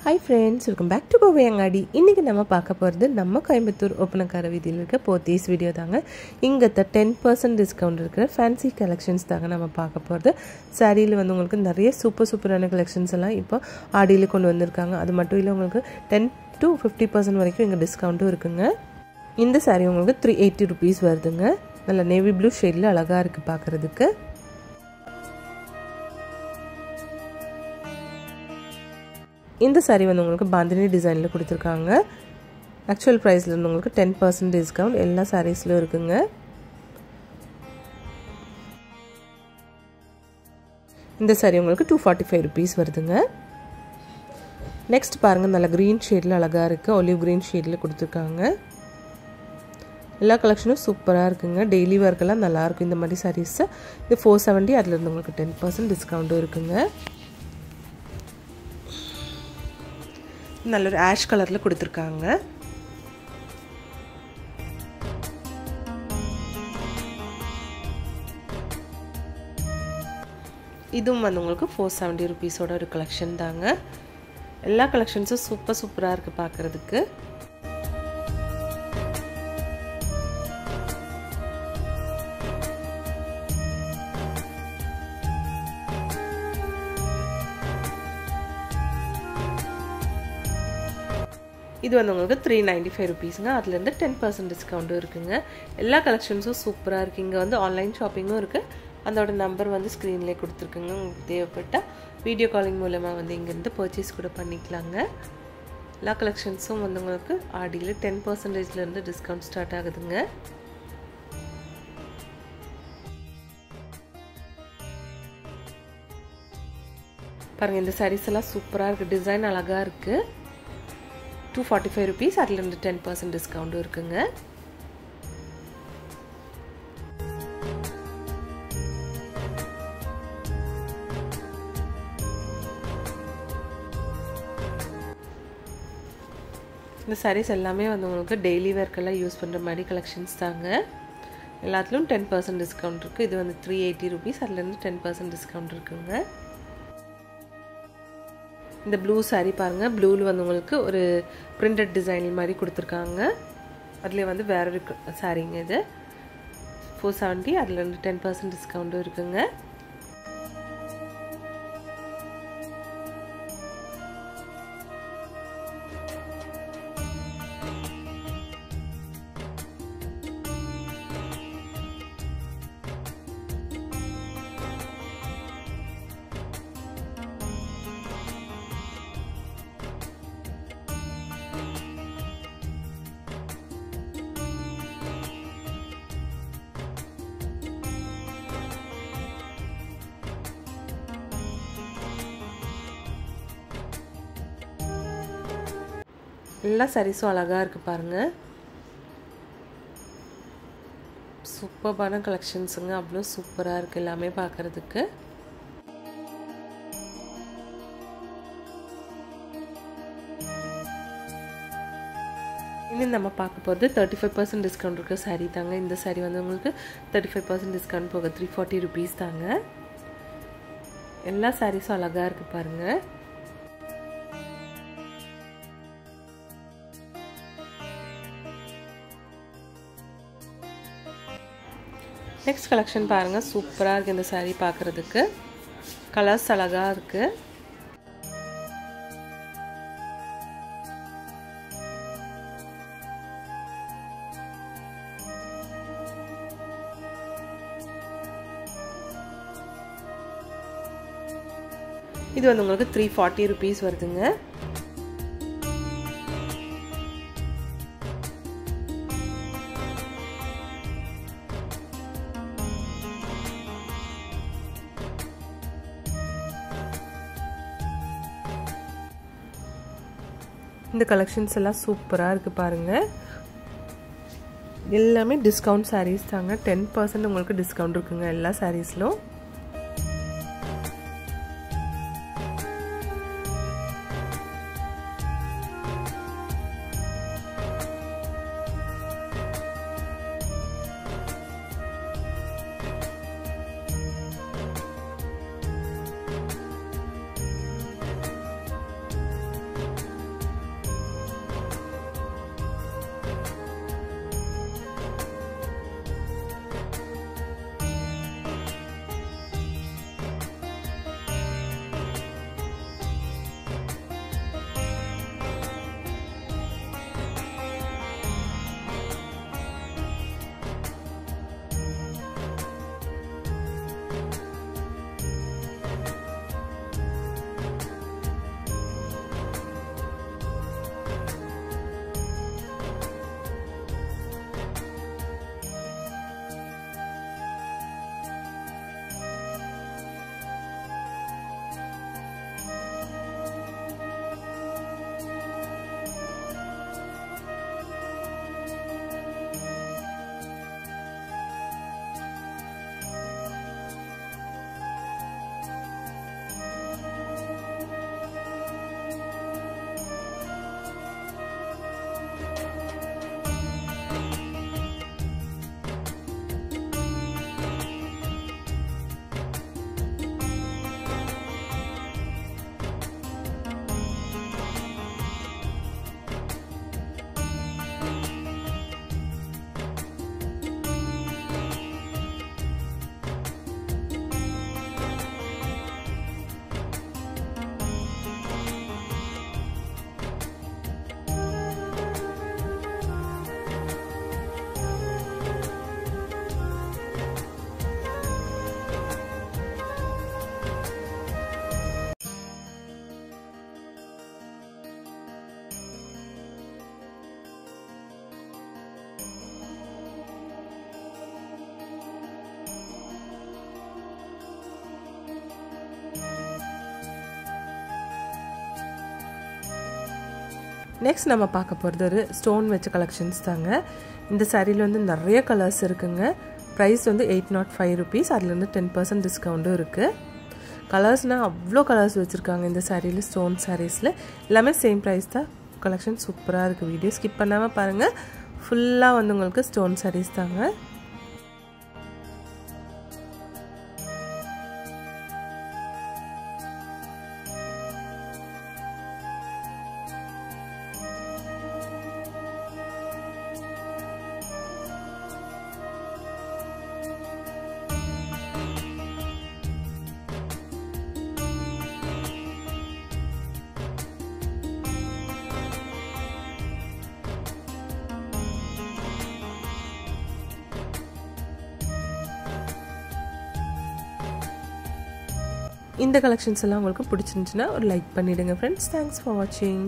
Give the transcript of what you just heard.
Hi friends, welcome back to Kovai Angadi. இன்னைக்கு நம்ம பார்க்க போறது நம்ம கோயம்புத்தூர் ஒப்பனக்கார வீதியில் இருக்க போத்தீஸ் வீடியோ தாங்க. இங்க 10% டிஸ்கவுண்ட் இருக்கிற ஃபேன்சி கலெக்ஷன்ஸ் தாங்க நம்ம பார்க்க போறது. சாரியில வந்து உங்களுக்கு நிறைய சூப்பரான கலெக்ஷன்ஸ் எல்லாம் இப்போ ஆடியில கொண்டு வந்திருக்காங்க. அது மட்டும் இல்ல உங்களுக்கு 10 to 50% வரைக்கும் இங்க டிஸ்கவுண்டும் இருக்குங்க. இந்த சாரி உங்களுக்கு 380 rupees வருதுங்க. நல்ல நேவி ப்ளூ ஷேட்ல அழகா இருக்கு பார்க்கிறதுக்கு. இந்த சாரி வந்து உங்களுக்கு பாந்தினி டிசைன்ல கொடுத்திருக்காங்க. ஆக்சுவல் பிரைஸ்ல இருந்து உங்களுக்கு 10% டிஸ்கவுண்ட் எல்லா சாரீஸ்லயும் இருக்குங்க. இந்த சாரி உங்களுக்கு 245 rupees வருதுங்க. நெக்ஸ்ட் பாருங்க நல்ல கிரீன் ஷேட்ல அழகா இருக்கு. ஒலிவ் கிரீன் ஷேட்ல கொடுத்திருக்காங்க. எல்லா கலெக்ஷனும் சூப்பரா இருக்குங்க. டெய்லி வேர்க்கெல்லாம் நல்லா இருக்கும் இந்த மாதிரி சாரீஸ். இது 470 அதுல இருந்து உங்களுக்கு 10% டிஸ்கவுண்டும் இருக்குங்க. நல்ல ஒரு ஆஷ் கலர்ல கொடுத்திருக்காங்க. இதுவும் வந்து உங்களுக்கு 470 rupees ஓட ஒரு கலெக்ஷன் தாங்க. எல்லா கலெக்ஷன்ஸும் சூப்பரா இருக்கு பார்க்கிறதுக்கு. இது வந்து உங்களுக்கு 395 rupeesங்க. அதுல இருந்து 10% டிஸ்கவுண்ட் இருக்குங்க. எல்லா கலெக்ஷன்ஸும் சூப்பரா இருக்கு. இங்க வந்து ஆன்லைன் ஷாப்பிங்கும் இருக்கு. அதோட நம்பர் வந்து ஸ்கிரீன்லயே கொடுத்திருக்கேங்க. உங்களுக்கு தேவைப்பட்ட வீடியோ காலிங் மூலமா வந்து இங்க இருந்து பர்ச்சேஸ் கூட பண்ணிக்கலாங்க. எல்லா கலெக்ஷன்ஸும் வந்து உங்களுக்கு ஆடியில 10%ல இருந்து டிஸ்கவுண்ட் ஸ்டார்ட் ஆகுதுங்க. பாருங்க இந்த sarees எல்லாம் சூப்பரா இருக்கு. டிசைன் அழகா இருக்கு. 245 rupees அதுல இருந்து 10% டிஸ்கவுண்ட் இருக்குங்க. இந்த sarees எல்லாமே வந்து உங்களுக்கு டெய்லி வேர்க்கெல்லாம் யூஸ் பண்ற மாதிரி கலெக்ஷன்ஸ் தாங்க. எல்லாத்துலயும் 10% டிஸ்கவுண்ட் இருக்கு. இது வந்து 380 rupees அதுல இருந்து 10% டிஸ்கவுண்ட் இருக்குங்க. இந்த ப்ளூ saree பாருங்க. ப்ளூல வந்து உங்களுக்கு ஒரு பிரிண்டட் டிசைன் மாதிரி கொடுத்திருக்காங்க. அதுல வந்து வேற ஒரு சாரீங்க இது. 470 அதுல இருந்து 10% டிஸ்கவுண்ட் இருக்குங்க. எல்லா சாரீஸும் அழகா இருக்கு பாருங்க. சூப்பரான கலெக்ஷன்ஸ்ங்க. அவ்வளோ சூப்பரா இருக்கு எல்லாமே பார்க்கிறதுக்கு. இனி நம்ம பார்க்க போறது 35% டிஸ்கவுண்ட் இருக்க சாரி தாங்க. இந்த சாரி வந்து உங்களுக்கு 35% டிஸ்கவுண்ட் போக 340 rupees தாங்க. எல்லா சாரீஸும் அழகா இருக்கு பாருங்க. நெக்ஸ்ட் கலெக்ஷன் பாருங்க. சூப்பரா இருக்கு இந்த saree பார்க்கிறதுக்கு. கலர்ஸ் அழகா இருக்கு. இது வந்து உங்களுக்கு 340 rupees வருதுங்க. இந்த கலெக்ஷன்ஸ் எல்லாம் சூப்பரா இருக்கு பாருங்க. எல்லாமே டிஸ்கவுண்ட் sarees தாங்க. 10% உங்களுக்கு டிஸ்கவுண்ட் இருக்குங்க எல்லா சாரீஸ்லயும். நெக்ஸ்ட் நம்ம பார்க்க போகிறது ஒரு ஸ்டோன் வச்ச கலெக்ஷன்ஸ் தாங்க. இந்த சாரியில் வந்து நிறைய கலர்ஸ் இருக்குங்க. ப்ரைஸ் வந்து 805 ருபீஸ். அதுலேருந்து 10% டிஸ்கவுண்ட்டும் இருக்குது. கலர்ஸ்னால் அவ்வளோ கலர்ஸ் வச்சுருக்காங்க இந்த சாரியில். ஸ்டோன் சாரீஸில் எல்லாமே சேம் ப்ரைஸ் தான். கலெக்ஷன் சூப்பராக இருக்குது. வீடியோ ஸ்கிப் பண்ணாமல் பாருங்கள். ஃபுல்லாக வந்து உங்களுக்கு ஸ்டோன் சாரீஸ் தாங்க. இந்த கலெக்ஷன்ஸ் எல்லாம் உங்களுக்கு பிடிச்சிருந்துச்சுன்னா ஒரு லைக் பண்ணிவிடுங்க ஃப்ரெண்ட்ஸ். தேங்க்ஸ் ஃபார் வாட்சிங்.